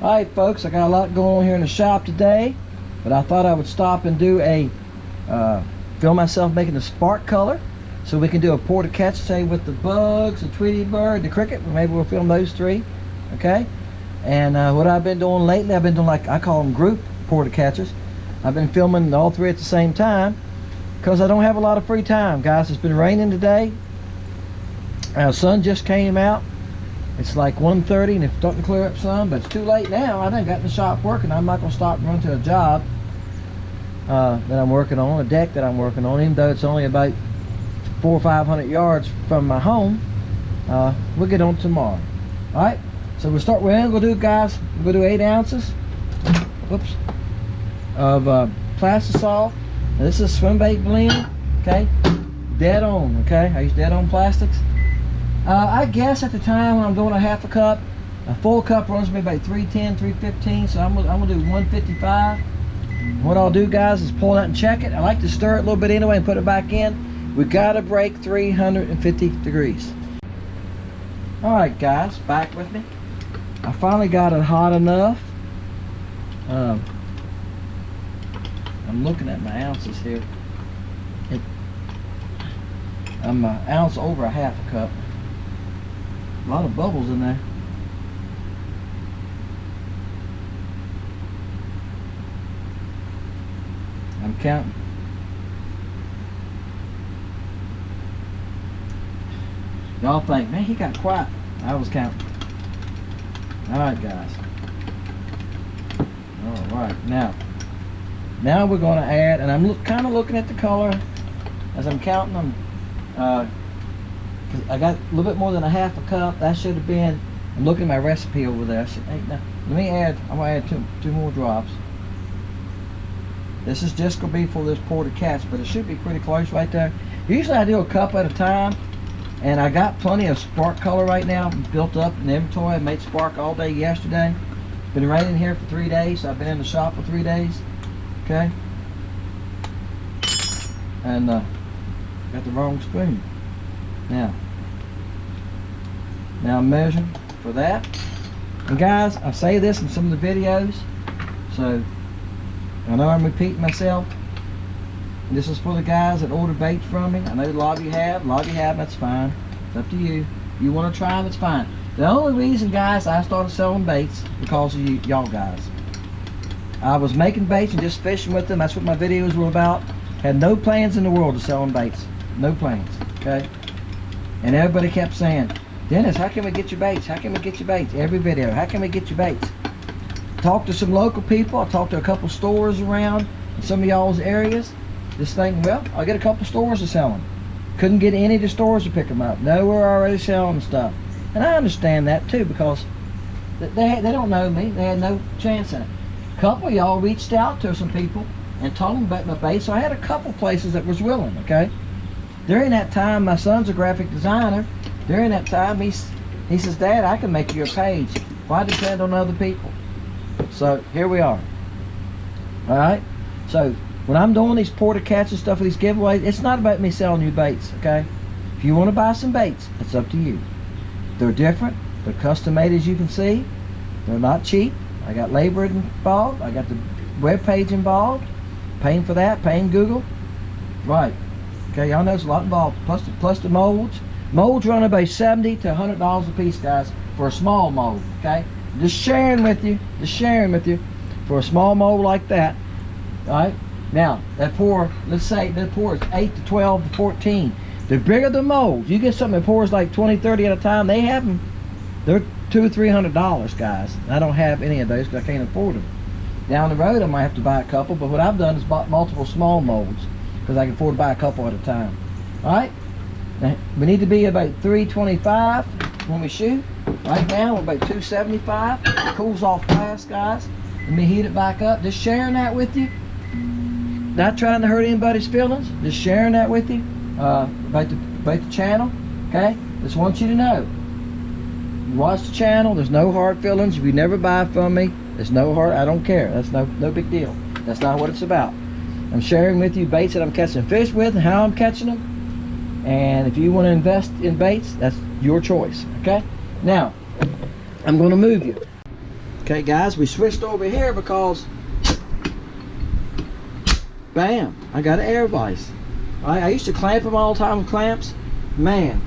Alright folks, I got a lot going on here in the shop today, but I thought I would stop and do a film myself making the spark color, so we can do a pour to catch, say with the bugs, the Tweety bird, the cricket. Maybe we'll film those three, okay? And what I've been doing lately, I've been doing, like, I call them group pour to catches. I've been filming all three at the same time because I don't have a lot of free time, guys. It's been raining today. The sun just came out. It's like 1:30 and it's starting to clear up some, but it's too late now. I done got in the shop working. I'm not going to stop and run to a job that I'm working on, a deck that I'm working on, even though it's only about 400 or 500 yards from my home. We'll get on tomorrow. All right, so we'll start. We're going to do, guys, we're going to do 8 ounces whoops, of plastisol. Now, this is a swim bait blend, okay? Dead on, okay? I use dead on plastics. I guess at the time when I'm doing a half a cup, a full cup runs me about 310, 315, so I'm gonna do 155. What I'll do, guys, is pull it out and check it. I like to stir it a little bit anyway and put it back in. We gotta break 350 degrees. All right, guys, back with me. I finally got it hot enough. I'm looking at my ounces here. I'm an ounce over a half a cup. A lot of bubbles in there. I'm counting. Y'all think, man, he got quiet. I was counting. Alright, guys. Alright, now we're going to add, and I'm kind of looking at the color as I'm counting them. I got a little bit more than a half a cup. That should have been, I'm looking at my recipe over there. Let me add, I'm going to add two more drops. This is just going to be for this pour to catch, but it should be pretty close right there. Usually I do a cup at a time, and I got plenty of spark color right now built up in the inventory. I made spark all day yesterday. It's been raining here for 3 days, so I've been in the shop for 3 days. Okay? And got the wrong spoon. Now I'm measuring for that. And guys, I say this in some of the videos, so I know I'm repeating myself. This is for the guys that order baits from me. I know a lot of you have, that's fine. It's up to you. You want to try them, it's fine. The only reason, guys, I started selling baits because of y'all guys. I was making baits and just fishing with them. That's what my videos were about. Had no plans in the world to selling baits. No plans, okay? And everybody kept saying, Dennis, how can we get your baits? How can we get your baits? Every video, how can we get your baits? Talked to some local people. I talked to a couple stores around in some of y'all's areas. Just thinking, well, I'll get a couple stores to sell them. Couldn't get any of the stores to pick them up. No, we're already selling stuff. And I understand that too, because they don't know me. They had no chance in it. A couple of y'all reached out to some people and told them about my baits, so I had a couple places that was willing, okay? During that time, my son's a graphic designer. During that time, he says, Dad, I can make you a page. Why depend on other people? So here we are. All right. So when I'm doing these pour to catch and stuff, these giveaways, it's not about me selling you baits, okay? If you want to buy some baits, it's up to you. They're different. They're custom made, as you can see. They're not cheap. I got labor involved. I got the web page involved. Paying for that. Paying Google. Right. Okay, y'all know there's a lot involved. Plus the molds. Molds run about $70 to $100 a piece, guys, for a small mold. Okay, just sharing with you for a small mold like that. All right. Now that pour, let's say that pour is 8 to 12 to 14. The bigger the mold, you get something that pours like 20, 30 at a time. They have them. They're $200 or $300, guys. I don't have any of those because I can't afford them. Down the road, I might have to buy a couple. But what I've done is bought multiple small molds because I can afford to buy a couple at a time. All right. Now, we need to be about 325 when we shoot. Right now we're about 275. It cools off fast, guys. Let me heat it back up. Just sharing that with you. Not trying to hurt anybody's feelings. Just sharing that with you about the channel. Okay. Just want you to know. You watch the channel. There's no hard feelings. If you never buy from me, there's no hard. I don't care. That's no big deal. That's not what it's about. I'm sharing with you baits that I'm catching fish with and how I'm catching them. And if you want to invest in baits, that's your choice. Okay. Now I'm going to move you. Okay guys, we switched over here because bam, I got an air vise. I used to clamp them all the time with clamps. Man,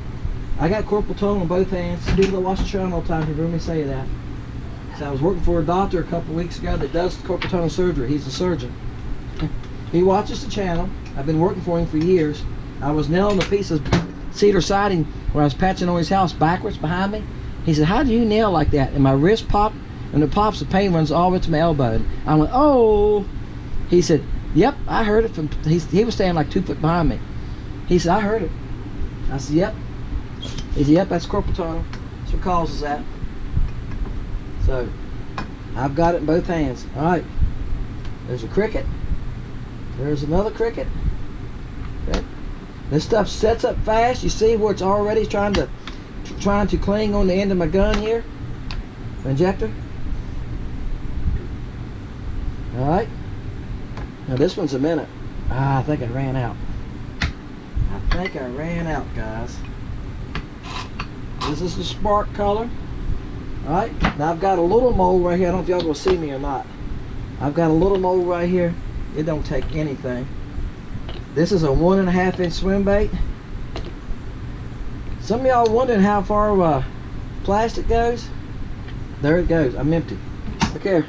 I got carpal tunnel on both hands. People that watch the channel all the time have heard me say that. So I was working for a doctor a couple weeks ago that does carpal tunnel surgery. He's a surgeon. He watches the channel. I've been working for him for years. I was nailing a piece of cedar siding where I was patching on his house backwards behind me. He said, how do you nail like that? And my wrist popped, and it pops, the pain runs all the way to my elbow. And I went, oh. He said, yep, I heard it from, he was standing like 2 foot behind me. He said, I heard it. I said, yep. He said, yep, that's carpal tunnel. That's what causes that. So, I've got it in both hands. All right, there's a cricket. There's another cricket. Okay. This stuff sets up fast. You see where it's already trying to cling on the end of my gun here, my injector. All right. Now this one's a minute. I think I ran out. Guys. This is the spark color. All right. Now I've got a little mold right here. I don't know if y'all gonna see me or not. I've got a little mold right here. It don't take anything. This is a 1.5 inch swim bait. Some of y'all wondering how far plastic goes. There it goes. I'm empty. Look here.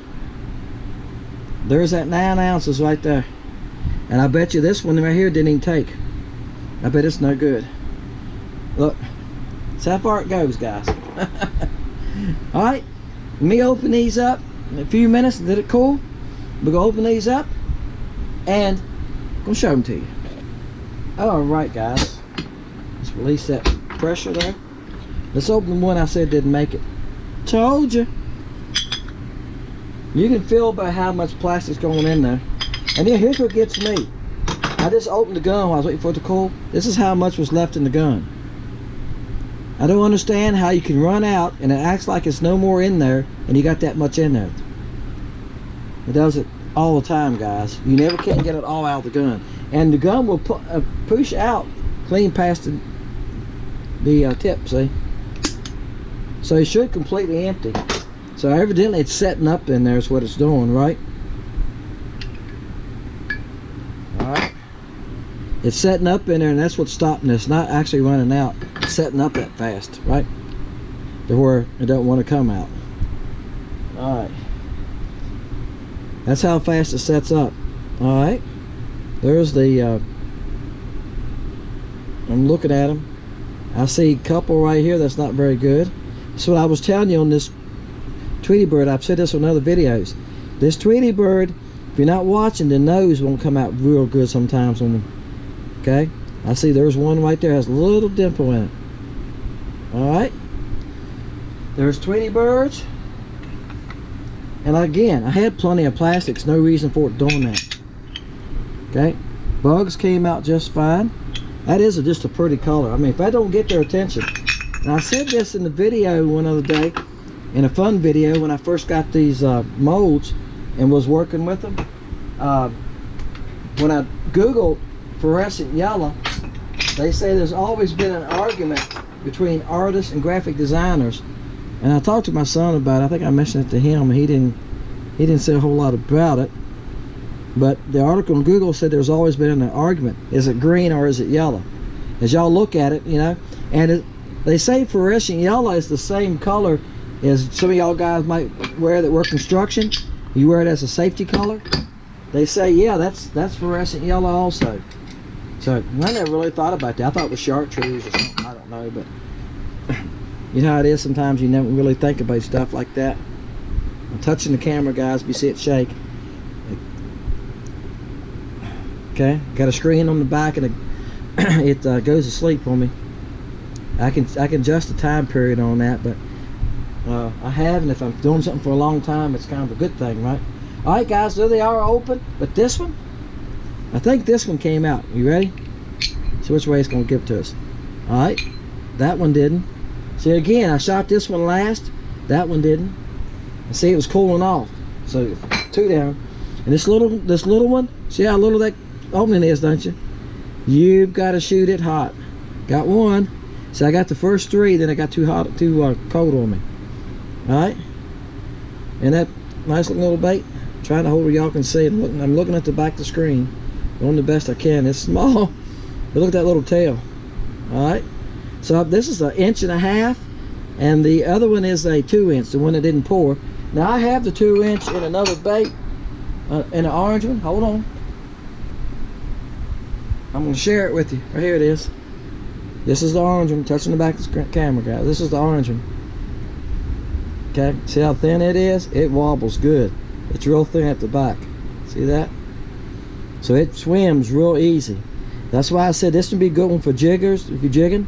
There's that 9 ounces right there. And I bet you this one right here didn't even take. I bet it's no good. Look. That's how far it goes, guys. Alright. Let me open these up in a few minutes. Did it cool? We're going to open these up. And I'm going to show them to you. Alright, guys. Let's release that pressure there. Let's open the one I said didn't make it. Told you. You can feel by how much plastic's going in there. And then here's what gets me. I just opened the gun while I was waiting for it to cool. This is how much was left in the gun. I don't understand how you can run out and it acts like it's no more in there and you got that much in there. It does it all the time, guys. You never can get it all out of the gun. And the gun will push out clean past the tip, see? So it should completely empty. So evidently it's setting up in there is what it's doing, right? Alright. It's setting up in there and that's what's stopping this, not actually running out. It's setting up that fast, right? To where it don't want to come out. Alright. That's how fast it sets up. Alright. There's the I'm looking at them. I see a couple right here that's not very good. That's what I was telling you on this Tweety bird. I've said this on other videos. This Tweety bird, if you're not watching, the nose won't come out real good sometimes on them. Okay? I see there's one right there has a little dimple in it. Alright? There's Tweety birds. And again, I had plenty of plastics, no reason for it doing that. Okay? Bugs came out just fine. That is just a pretty color. I mean, if I don't get their attention. And I said this in the video one other day, in a fun video when I first got these molds and was working with them. When I Googled fluorescent yellow, they say there's always been an argument between artists and graphic designers. And I talked to my son about it. I think I mentioned it to him. He didn't say a whole lot about it. But the article on Google said there's always been an argument. Is it green or is it yellow? As y'all look at it, you know, and they say fluorescent yellow is the same color as some of y'all guys might wear that work construction. You wear it as a safety color. They say, yeah, that's fluorescent yellow also. So I never really thought about that. I thought it was chartreuse or something. I don't know, but you know how it is. Sometimes you never really think about stuff like that. I'm touching the camera, guys. If you see it shake. Okay, got a screen on the back and it goes to sleep on me. I can adjust the time period on that, but I have, and if I'm doing something for a long time, it's kind of a good thing, right? All right, guys, there they are open. But this one, I think this one came out. You ready? See which way it's going to give it to us. All right, that one didn't. See, again, I shot this one last. That one didn't. And see, it was cooling off. So 2 down. And this little one, see how little that opening is, don't you? You've got to shoot it hot. Got one. So I got the first 3, then I got too cold on me. All right. And that nice looking little bait, trying to hold where y'all can see it. I'm looking at the back of the screen, doing the best I can. It's small, but look at that little tail. All right, so this is 1.5 inches, and the other one is a 2 inch, the one that didn't pour. Now I have the 2 inch in another bait, in an orange one. Hold on, I'm going to share it with you. Right here it is. This is the orange one, touching the back of the camera, guys. This is the orange one. Okay, see how thin it is? It wobbles good. It's real thin at the back. See that? So it swims real easy. That's why I said this would be a good one for jiggers. If you're jigging,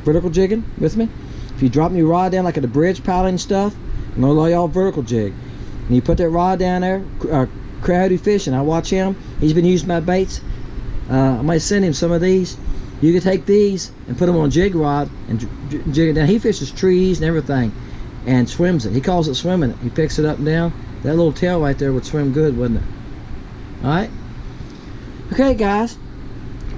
vertical jigging with me. If you drop your rod down like at the bridge paddling stuff, and a lot of y'all vertical jig, and you put that rod down there, Crappie fishing. I watch him. He's been using my baits. I might send him some of these. You can take these and put them on a jig rod and jig it down. He fishes trees and everything and swims it. He calls it swimming it. He picks it up and down. That little tail right there would swim good, wouldn't it? Alright? Okay, guys.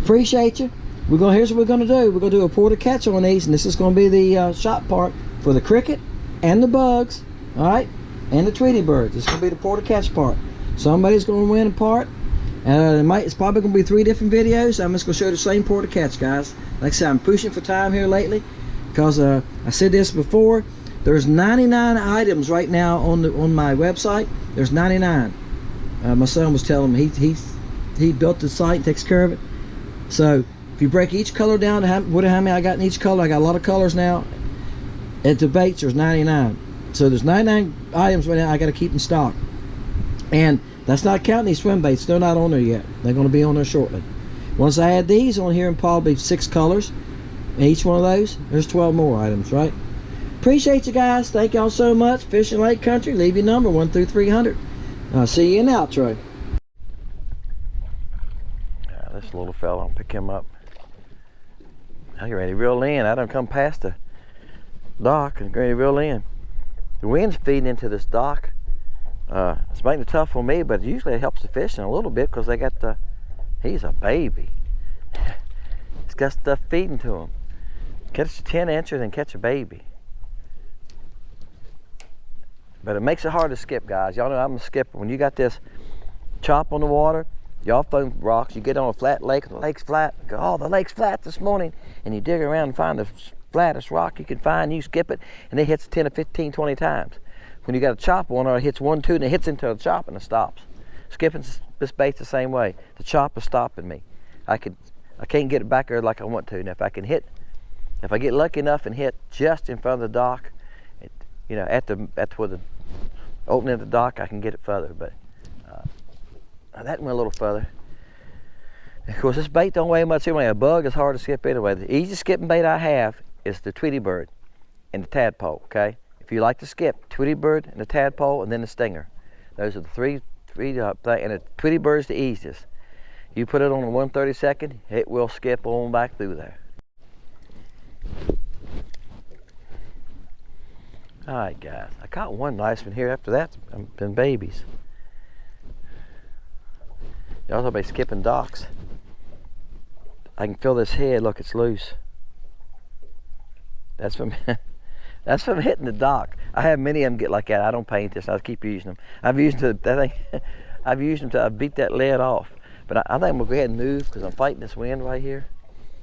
Appreciate you. Here's what we're going to do. We're going to do a pour to catch on these, and this is going to be the shot part for the cricket and the bugs. Alright? And the Tweety birds. It's going to be the pour to catch part. Somebody's going to win a part. It's probably going to be 3 different videos. I'm just going to show the same pour to catch, guys. Like I said, I'm pushing for time here lately because I said this before. There's 99 items right now on my website. There's 99. My son was telling me he built the site and takes care of it. So if you break each color down to how many I got in each color, I got a lot of colors now. At the baits, there's 99. So there's 99 items right now I got to keep in stock. And that's not counting these swim baits. They're not on there yet. They're going to be on there shortly. Once I add these on here, and probably 6 colors, and each one of those, there's 12 more items, right? Appreciate you guys. Thank y'all so much. Fishing Lake Country. Leave your number 1 through 300. I'll see you in the outro. This little fella, I'll pick him up. Now you're ready to reel in. I done come past the dock and ready to reel in. The wind's feeding into this dock. It's making it tough for me, but usually it helps the fishing a little bit because they got he's a baby. He's got stuff feeding to him. Catch a 10-incher and catch a baby. But it makes it hard to skip, guys. Y'all know I'm a skipper. When you got this chop on the water, y'all throw rocks, you get on a flat lake, and the lake's flat. Go, oh, the lake's flat this morning. And you dig around and find the flattest rock you can find, you skip it, and it hits 10 or 15, 20 times. When you got a chop on, or it hits 1, 2, and it hits into the chop and it stops. Skipping this bait's the same way. The chop is stopping me. I can't get it back there like I want to. And if I get lucky enough and hit just in front of the dock, you know, at where the opening of the dock, I can get it further. But that went a little further. Of course, this bait don't weigh much anyway. A bug is hard to skip anyway. The easiest skipping bait I have is the Tweety bird and the tadpole. Okay. If you like to skip, Tweety bird and the tadpole, and then the stinger. Those are the three things, and the Tweety bird's the easiest. You put it on a 1/32, it will skip on back through there. All right, guys, I caught one nice one here. After that, been babies. Y'all talking about skipping docks. I can feel this head. Look, it's loose. That's from that's from hitting the dock. I have many of them get like that. I don't paint this. I keep using them. I've used them till I beat that lead off. But I think I'm gonna go ahead and move because I'm fighting this wind right here.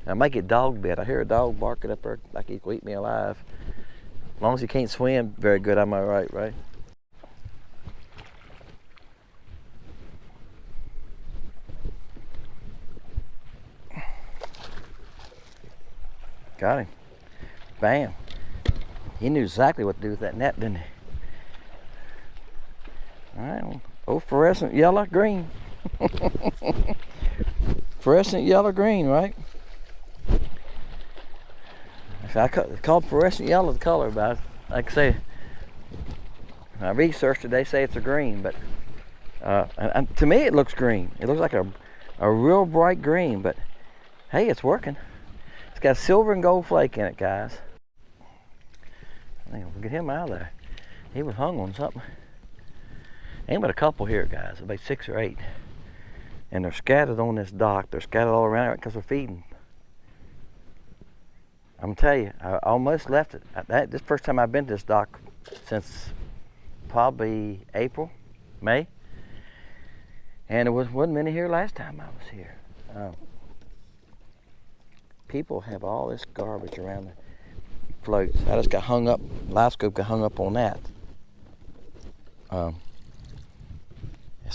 I might get dog bit. I hear a dog barking up there like he will eat me alive. As long as he can't swim very good, I'm all right, right? Got him. Bam. He knew exactly what to do with that net, didn't he? All right, well, oh, fluorescent yellow, green. Fluorescent yellow, green, right? I called fluorescent yellow the color, but like I say, I researched it, they say it's a green, but and to me it looks green. It looks like a real bright green, but hey, it's working. It's got silver and gold flake in it, guys. I think we'll get him out of there. He was hung on something. Ain't but a couple here, guys, about 6 or 8. And they're scattered on this dock. They're scattered all around it because we're feeding. I'm gonna tell you, I almost left it. This is the first time I've been to this dock since probably April, May. And there wasn't many here last time I was here. People have all this garbage around the floats. I just got hung up, livescope got hung up on that. So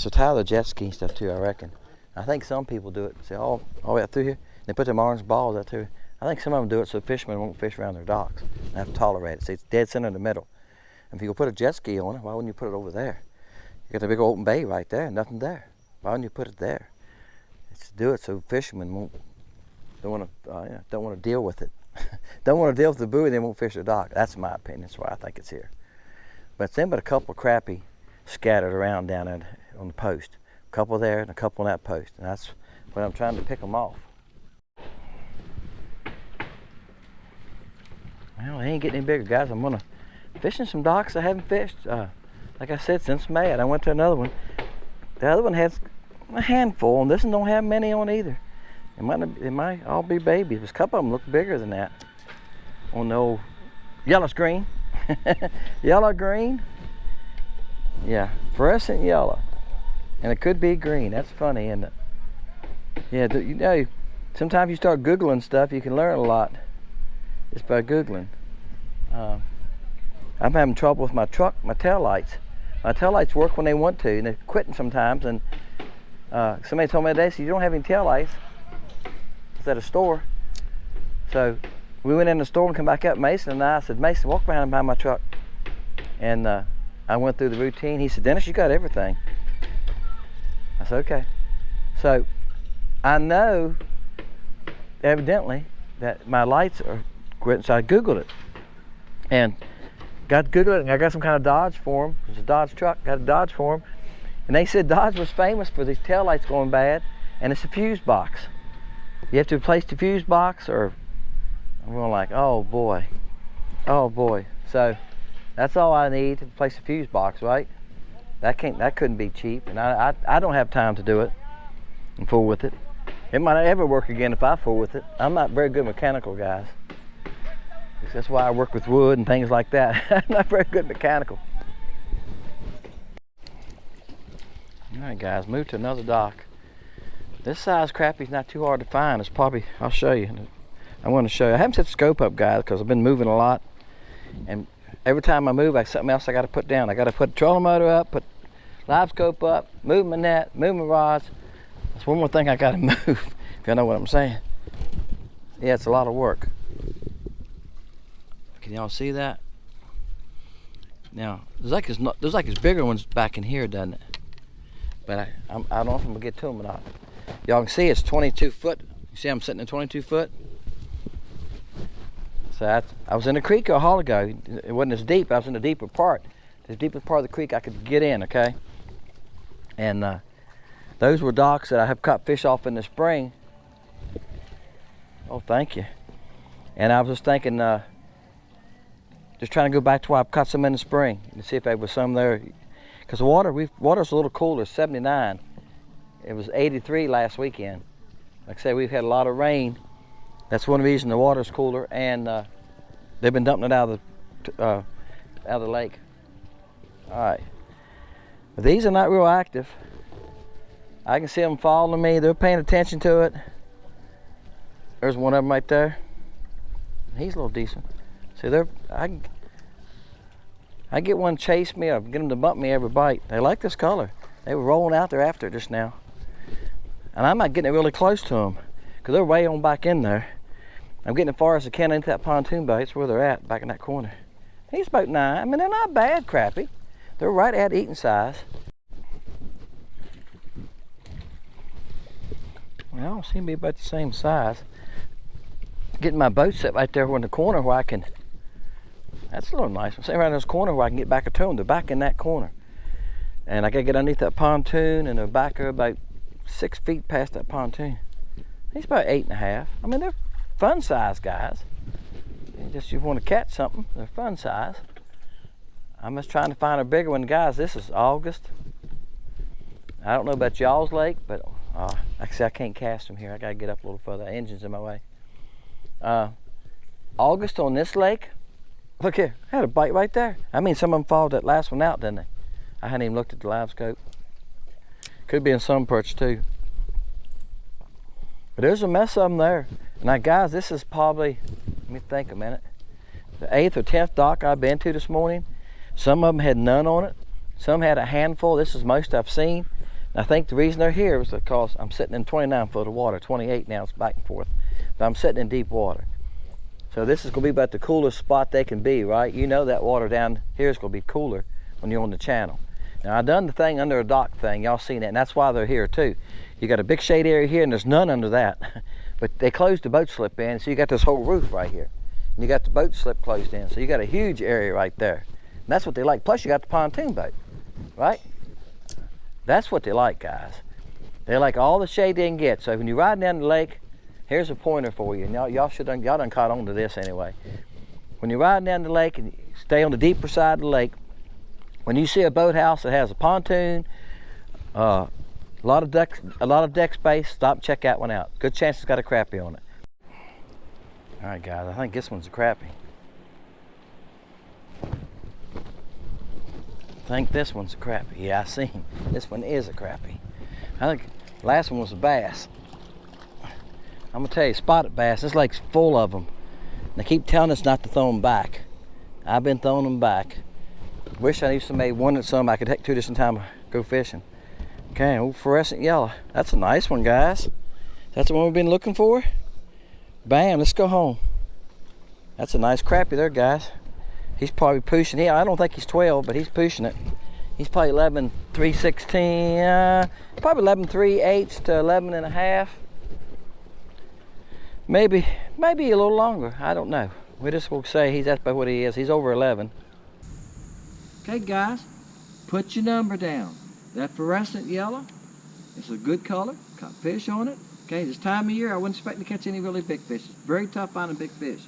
tie the jet ski stuff too, I reckon. I think some people do it, say all the way up through here. They put them orange balls out through. I think some of them do it so fishermen won't fish around their docks and have to tolerate it. See, it's dead center in the middle. And if you go put a jet ski on it, why wouldn't you put it over there? You got the big open bay right there, nothing there. Why wouldn't you put it there? It's to do it so fishermen don't want to deal with it. Don't want to deal with the buoy, they won't fish the dock. That's my opinion. That's why I think it's here. But it's then but a couple of crappie scattered around down there on the post. A couple there and a couple on that post. And that's what I'm trying to pick them off. Well, they ain't getting any bigger, guys. I'm gonna fishing some docks I haven't fished. Like I said, since May, I went to another one. The other one has a handful, and this one don't have many on either. It might all be babies. But a couple of them look bigger than that. On the old yellow green, yellow green. Yeah, fluorescent yellow, and it could be green. That's funny, isn't it? Yeah, you know, sometimes you start Googling stuff, you can learn a lot just by Googling. I'm having trouble with my truck, my tail lights. My tail lights work when they want to, and they're quitting sometimes. And somebody told me today, so you don't have any tail lights. It's at a store. So we went in the store and come back up. Mason and I said, Mason, walk behind my truck. And I went through the routine. He said, Dennis, you got everything. I said, okay. So I know, evidently, that my lights are quitting. So I Googled it. And got to Google it, and I got some kind of Dodge for him. It was a Dodge truck, got a Dodge for him. And they said Dodge was famous for these tail lights going bad, and it's a fuse box. You have to replace the fuse box, or I'm going like, oh boy. So that's all I need to replace the fuse box, right? That couldn't be cheap, and I don't have time to do it and fool with it. It might not ever work again if I fool with it. I'm not very good mechanical, guys. That's why I work with wood and things like that. I'm not very good mechanical. All right, guys, move to another dock. This size crappie is not too hard to find. It's probably, I'll show you. I want to show you. I haven't set the scope up, guys, because I've been moving a lot. And every time I move, I have something else I got to put down. I got to put the trolling motor up, put live scope up, move my net, move my rods. That's one more thing I got to move, if you know what I'm saying. Yeah, it's a lot of work. Can y'all see that? Now, there's like there's bigger ones back in here, doesn't it? But I don't know if I'm gonna get to them or not. Y'all can see it's 22 foot. You see I'm sitting at 22 foot? So I was in the creek a while ago. It wasn't as deep. I was in the deeper part. The deepest part of the creek I could get in, okay? And those were docks that I have caught fish off in the spring. Oh, thank you. And I was just thinking, just trying to go back to where I've caught some in the spring and see if there was some there. Because the water's a little cooler, 79. It was 83 last weekend. Like I said, we've had a lot of rain. That's one reason the water's cooler, and they've been dumping it out of the lake. All right, but these are not real active. I can see them following me. They're paying attention to it. There's one of them right there. He's a little decent. See, I get one chase me, or get them to bump me every bite. They like this color. They were rolling out there after it just now. And I'm not getting it really close to them, because they're way on back in there. I'm getting as far as I can into that pontoon bay. It's where they're at, back in that corner. He's about 9. I mean, they're not bad crappie. They're right at eating size. Well, I don't seem to be about the same size. Getting my boat set right there in the corner where I can, that's a little nice. I'm sitting right in this corner where I can get back to them. They're back in that corner. And I gotta get underneath that pontoon, and they're back there about 6 feet past that pontoon. He's about 8.5. I mean, they're fun size guys. You want to catch something, they're fun size. I'm just trying to find a bigger one. Guys, this is August. I don't know about y'all's lake, but actually I can't cast them here. I gotta get up a little further. The engine's in my way. August on this lake, Look here, I had a bite right there. I mean, some of them followed that last one out, didn't they? I hadn't even looked at the live scope. Could be in some perch too. But there's a mess of them there. Now guys, this is probably, let me think a minute, the 8th or 10th dock I've been to this morning. Some of them had none on it. Some had a handful. This is most I've seen. And I think the reason they're here is because I'm sitting in 29 foot of water, 28 now, it's back and forth. But I'm sitting in deep water. So this is gonna be about the coolest spot they can be, right? You know that water down here is gonna be cooler when you're on the channel. Now I done the thing under a dock thing, y'all seen that, and that's why they're here too. You got a big shade area here and there's none under that. But they closed the boat slip in, so you got this whole roof right here. And you got the boat slip closed in, so you got a huge area right there. And that's what they like. Plus you got the pontoon boat, right? That's what they like, guys. They like all the shade they can get. So when you're riding down the lake, here's a pointer for you. And y'all done caught on to this anyway. When you're riding down the lake and you stay on the deeper side of the lake, when you see a boathouse that has a pontoon, a lot of deck space, stop and check that one out. Good chance it's got a crappie on it. All right, guys, I think this one's a crappie. I think this one's a crappie. Yeah, I seen. This one is a crappie. I think the last one was a bass. I'm gonna tell you, spotted bass, this lake's full of them. They keep telling us not to throw them back. I've been throwing them back. Wish I used to make one at some I could take 2 different times go fishing. Okay, old fluorescent yellow. That's a nice one, guys. That's the one we've been looking for. Bam, let's go home. That's a nice crappie there, guys. He's probably pushing it. I don't think he's 12, but he's pushing it. He's probably 11, 3/16, probably 11, 3/8 to 11 and a half. Maybe a little longer, I don't know. We just will say that's about what he is. He's over 11. Okay guys, put your number down. That fluorescent yellow, it's a good color, caught fish on it. Okay, this time of year I wouldn't expect to catch any really big fish. It's very tough finding big fish.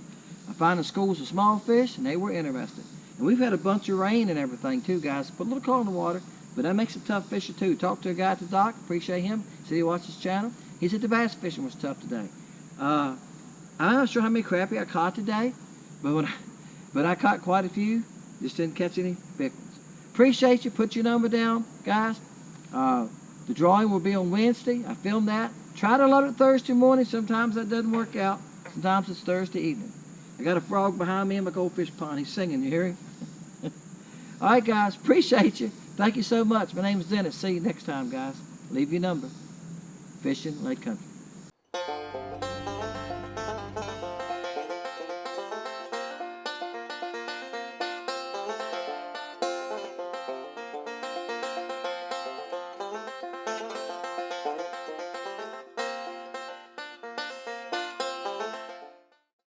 I find the schools of small fish and they were interested. And we've had a bunch of rain and everything too, guys. Put a little color in the water, but that makes it tough fishing too. Talked to a guy at the dock, appreciate him. Said he watched his channel. He said the bass fishing was tough today. I'm not sure how many crappie I caught today, but I caught quite a few. Just didn't catch any big ones. Appreciate you. Put your number down, guys. The drawing will be on Wednesday. I filmed that. Try to load it Thursday morning. Sometimes that doesn't work out. Sometimes it's Thursday evening. I got a frog behind me in my goldfish pond. He's singing. You hear him? All right, guys. Appreciate you. Thank you so much. My name is Dennis. See you next time, guys. Leave your number. Fishing Lake Country.